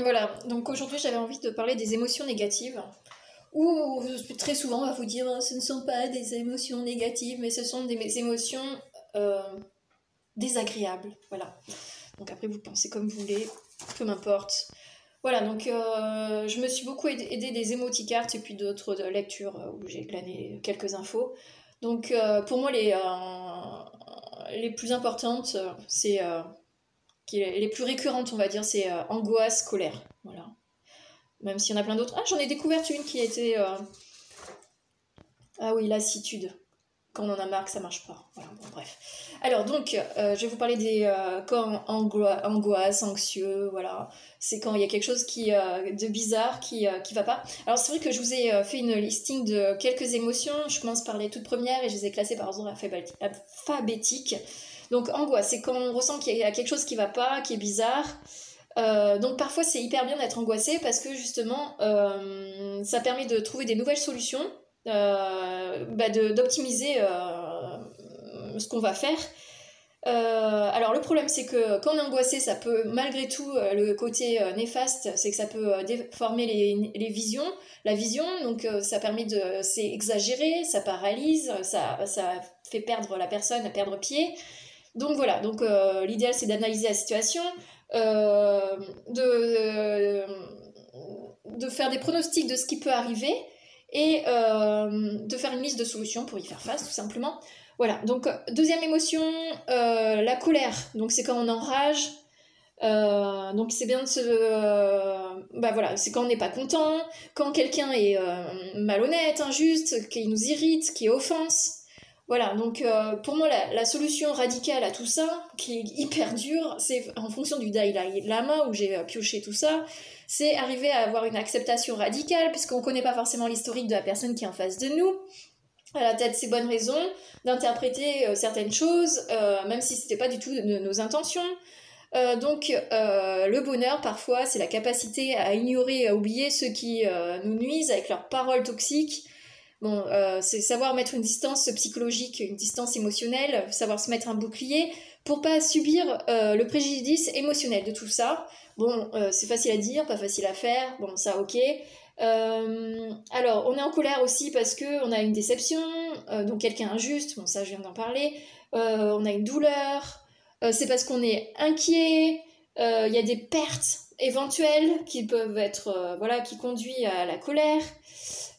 Voilà, donc aujourd'hui j'avais envie de parler des émotions négatives, où très souvent on va vous dire ce ne sont pas des émotions négatives, mais ce sont des émotions euh, désagréables. Voilà. Donc après vous pensez comme vous voulez, peu m'importe. Voilà, donc je me suis beaucoup aidée des émoticartes et puis d'autres lectures où j'ai glané quelques infos. Donc pour moi les plus importantes, c'est les plus récurrentes on va dire, c'est angoisse, colère. Voilà. Même s'il y en a plein d'autres. Ah, j'en ai découvert une qui était... Ah oui, lassitude. Quand on en a marre que ça marche pas. Voilà, bon, bref. Alors, donc, je vais vous parler des quand angoisse, anxieux, voilà. C'est quand il y a quelque chose de bizarre qui va pas. Alors, c'est vrai que je vous ai fait une listing de quelques émotions. Je commence par les toutes premières et je les ai classées par ordre alphabétique. Donc, angoisse, c'est quand on ressent qu'il y a quelque chose qui va pas, qui est bizarre. Donc parfois c'est hyper bien d'être angoissé parce que justement ça permet de trouver des nouvelles solutions, d'optimiser ce qu'on va faire. Alors le problème c'est que quand on est angoissé ça peut malgré tout le côté néfaste c'est que ça peut déformer les visions, la vision, donc ça permet de c'est exagéré, ça paralyse, ça fait perdre la personne, perdre pied. Donc voilà, donc l'idéal c'est d'analyser la situation, euh, de, de faire des pronostics de ce qui peut arriver et de faire une liste de solutions pour y faire face tout simplement. Voilà, donc deuxième émotion, la colère. Donc c'est quand on enrage. Donc c'est bien de se... voilà, c'est quand on n'est pas content, quand quelqu'un est malhonnête, injuste, qui nous irrite, qui offense. Voilà, donc pour moi la solution radicale à tout ça, qui est hyper dure, c'est en fonction du Dalai Lama où j'ai pioché tout ça, c'est arriver à avoir une acceptation radicale, puisqu'on ne connaît pas forcément l'historique de la personne qui est en face de nous. Elle a peut-être ses bonnes raisons d'interpréter certaines choses, même si c'était pas du tout nos intentions. Donc le bonheur parfois c'est la capacité à ignorer, à oublier ceux qui nous nuisent avec leurs paroles toxiques. Bon, c'est savoir mettre une distance psychologique, une distance émotionnelle, savoir se mettre un bouclier pour pas subir le préjudice émotionnel de tout ça. Bon, c'est facile à dire, pas facile à faire, bon ça ok. Alors, on est en colère aussi parce qu'on a une déception, donc quelqu'un injuste, bon ça je viens d'en parler, on a une douleur, c'est parce qu'on est inquiet, il y a des pertes éventuelles qui peuvent être, voilà, qui conduisent à la colère.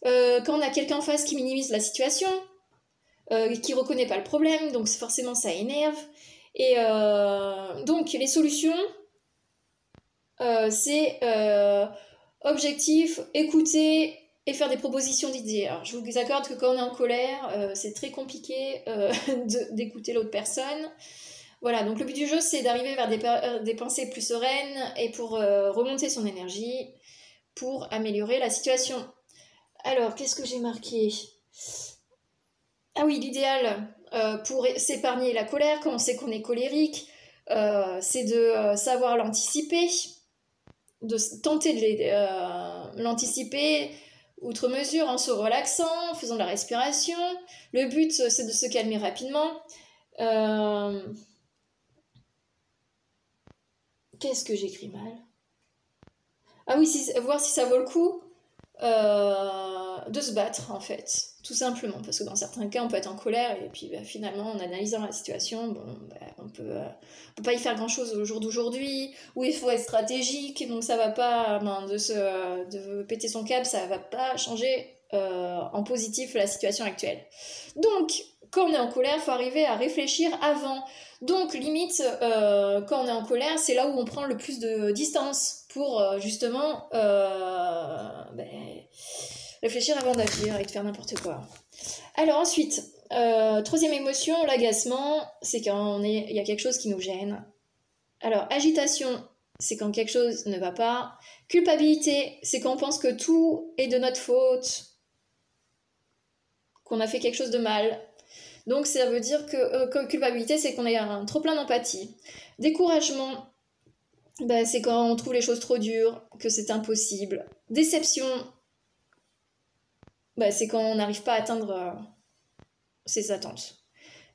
Quand on a quelqu'un en face qui minimise la situation, qui reconnaît pas le problème, donc forcément ça énerve. Et donc les solutions, c'est objectif, écouter et faire des propositions d'idées. Alors je vous accorde que quand on est en colère, c'est très compliqué d'écouter l'autre personne. Voilà, donc le but du jeu c'est d'arriver vers des pensées plus sereines et pour remonter son énergie, pour améliorer la situation. Alors, qu'est-ce que j'ai marqué? Ah oui, l'idéal pour s'épargner la colère quand on sait qu'on est colérique, c'est de savoir l'anticiper, de tenter de l'anticiper outre mesure en se relaxant, en faisant de la respiration. Le but, c'est de se calmer rapidement. Qu'est-ce que j'écris mal? Ah oui, voir si ça vaut le coup de se battre en fait, tout simplement, parce que dans certains cas on peut être en colère et puis finalement en analysant la situation, bon, on peut pas y faire grand chose au jour d'aujourd'hui, où il faut être stratégique, donc ça va pas, de péter son câble, ça va pas changer en positif la situation actuelle. Donc quand on est en colère, il faut arriver à réfléchir avant. Donc limite, quand on est en colère, c'est là où on prend le plus de distance pour justement réfléchir avant d'agir et de faire n'importe quoi. Alors ensuite, troisième émotion, l'agacement, c'est quand il y a quelque chose qui nous gêne. Alors agitation, c'est quand quelque chose ne va pas. Culpabilité, c'est quand on pense que tout est de notre faute, qu'on a fait quelque chose de mal. Donc ça veut dire que culpabilité, c'est qu'on a un trop plein d'empathie. Découragement, c'est quand on trouve les choses trop dures, que c'est impossible. Déception, c'est quand on n'arrive pas à atteindre ses attentes.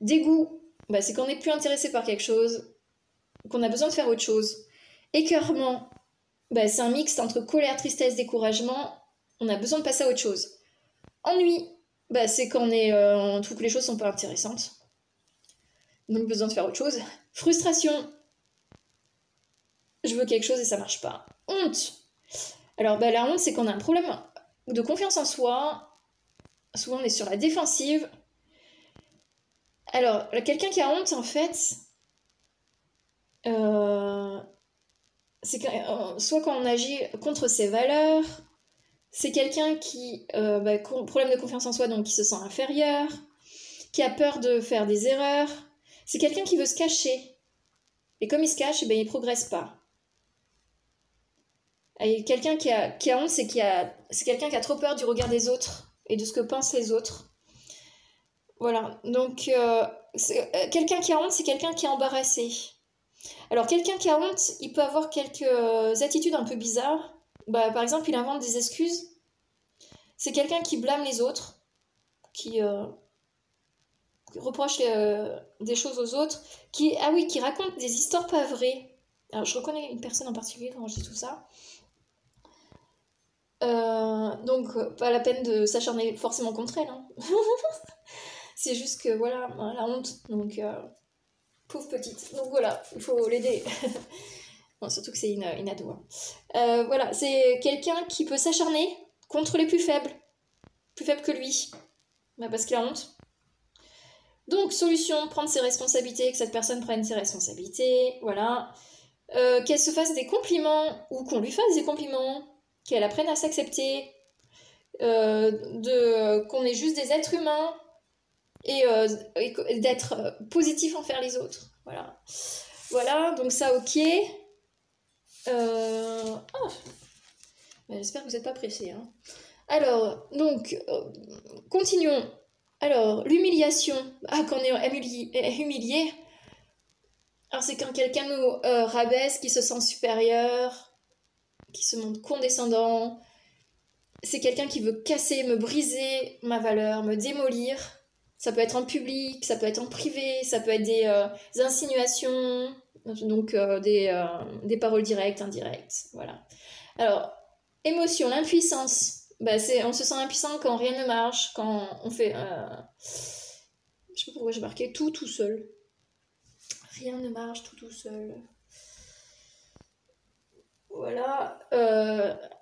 Dégoût, c'est quand on n'est plus intéressé par quelque chose, qu'on a besoin de faire autre chose. Écœurement, bah, c'est un mix entre colère, tristesse, découragement. On a besoin de passer à autre chose. Ennui, bah, c'est quand on trouve que les choses sont pas intéressantes. Donc besoin de faire autre chose. Frustration, je veux quelque chose et ça marche pas. Honte, alors bah, la honte, c'est qu'on a un problème de confiance en soi. Souvent on est sur la défensive. Alors, quelqu'un qui a honte, en fait, c'est soit quand on agit contre ses valeurs, c'est quelqu'un qui problème de confiance en soi, donc qui se sent inférieur, qui a peur de faire des erreurs. C'est quelqu'un qui veut se cacher. Et comme il se cache, il progresse pas. Et quelqu'un qui a honte, c'est quelqu'un qui a trop peur du regard des autres et de ce que pensent les autres. Voilà, donc quelqu'un qui a honte, c'est quelqu'un qui est embarrassé. Alors quelqu'un qui a honte, il peut avoir quelques attitudes un peu bizarres. Bah, par exemple, il invente des excuses. C'est quelqu'un qui blâme les autres, qui reproche des choses aux autres, qui raconte des histoires pas vraies. Alors je reconnais une personne en particulier quand je dis tout ça. Donc pas la peine de s'acharner forcément contre elle. Hein. C'est juste que voilà, la honte. Donc pauvre petite. Donc voilà, il faut l'aider. Bon, surtout que c'est une ado. Hein. Voilà, c'est quelqu'un qui peut s'acharner contre les plus faibles que lui, bah, parce qu'il a honte. Donc, solution, prendre ses responsabilités, que cette personne prenne ses responsabilités, voilà. Qu'elle se fasse des compliments, ou qu'on lui fasse des compliments, qu'elle apprenne à s'accepter, qu'on est juste des êtres humains, et d'être positif envers les autres, voilà. Voilà, donc ça, ok. J'espère que vous n'êtes pas pressés. Hein. Alors, donc, continuons. Alors, l'humiliation. Ah, quand on est humilié. Alors, c'est quand quelqu'un nous rabaisse, qui se sent supérieur, qui se montre condescendant. C'est quelqu'un qui veut casser, me briser ma valeur, me démolir. Ça peut être en public, ça peut être en privé, ça peut être des insinuations, donc des paroles directes, indirectes. Voilà. Alors, émotion, l'impuissance. Bah, on se sent impuissant quand rien ne marche, quand on fait... Je sais pas pourquoi j'ai marqué tout seul. Rien ne marche tout seul. Voilà.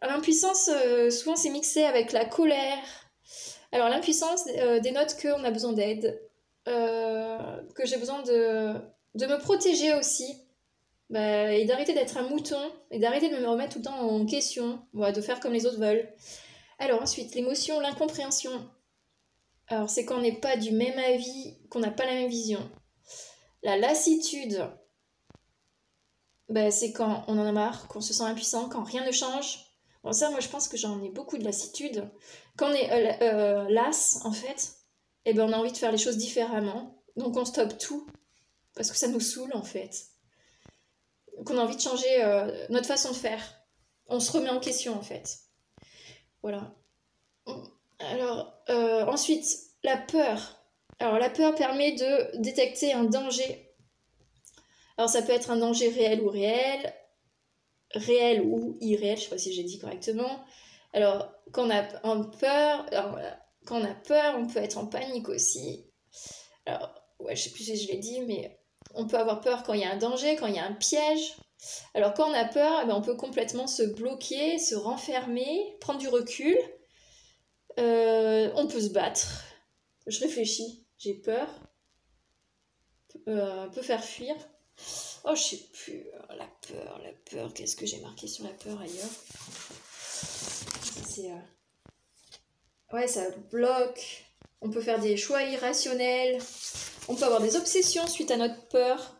L'impuissance, souvent, c'est mixé avec la colère. Alors, l'impuissance dénote qu'on a besoin d'aide, que j'ai besoin de me protéger aussi. Bah, et d'arrêter d'être un mouton, et d'arrêter de me remettre tout le temps en question, voilà, de faire comme les autres veulent. Alors ensuite, l'émotion, l'incompréhension. Alors c'est quand on n'est pas du même avis, qu'on n'a pas la même vision. La lassitude, bah, c'est quand on en a marre, qu'on se sent impuissant, quand rien ne change. Bon ça, moi je pense que j'en ai beaucoup de lassitude. Quand on est lasse, en fait, eh ben, on a envie de faire les choses différemment. Donc on stoppe tout, parce que ça nous saoule en fait. Qu'on a envie de changer notre façon de faire. On se remet en question en fait. Voilà. Alors, ensuite, la peur. Alors, la peur permet de détecter un danger. Alors, ça peut être un danger réel ou irréel, je sais pas si j'ai dit correctement. Alors, quand on a peur, on peut être en panique aussi. Alors, ouais, je sais plus si je l'ai dit, mais on peut avoir peur quand il y a un danger, quand il y a un piège. Alors, quand on a peur, on peut complètement se bloquer, se renfermer, prendre du recul. On peut se battre. Je réfléchis, j'ai peur. Peut faire fuir. Oh, je sais plus. La peur. Qu'est-ce que j'ai marqué sur la peur ailleurs? C'est. Ouais, ça bloque. On peut faire des choix irrationnels. On peut avoir des obsessions suite à notre peur.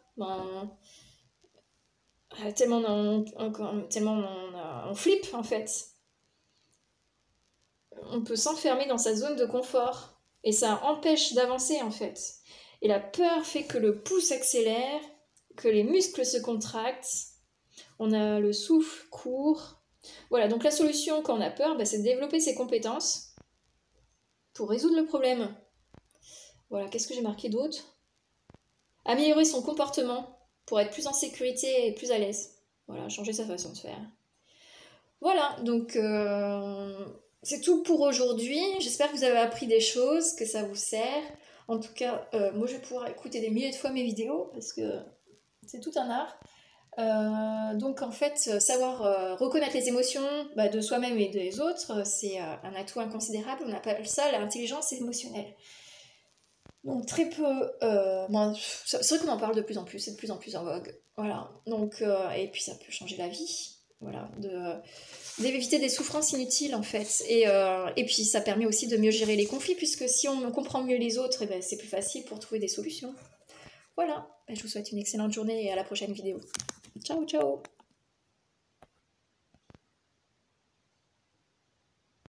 Tellement on flippe en fait. On peut s'enfermer dans sa zone de confort et ça empêche d'avancer en fait. Et la peur fait que le pouls s'accélère, que les muscles se contractent, on a le souffle court. Voilà, donc la solution quand on a peur, c'est de développer ses compétences pour résoudre le problème. Voilà, qu'est-ce que j'ai marqué d'autre? Améliorer son comportement pour être plus en sécurité et plus à l'aise. Voilà, changer sa façon de faire. Voilà, donc c'est tout pour aujourd'hui. J'espère que vous avez appris des choses, que ça vous sert. En tout cas, moi je vais pouvoir écouter des milliers de fois mes vidéos parce que c'est tout un art. Donc en fait, savoir reconnaître les émotions de soi-même et des autres, c'est un atout inconsidérable. On appelle ça l'intelligence émotionnelle. Donc très peu, c'est vrai qu'on en parle de plus en plus, c'est de plus en plus en vogue. Voilà. Donc et puis ça peut changer la vie. Voilà, d'éviter des souffrances inutiles en fait. Et puis ça permet aussi de mieux gérer les conflits puisque si on comprend mieux les autres, et ben, c'est plus facile pour trouver des solutions. Voilà. Je vous souhaite une excellente journée et à la prochaine vidéo. Ciao ciao.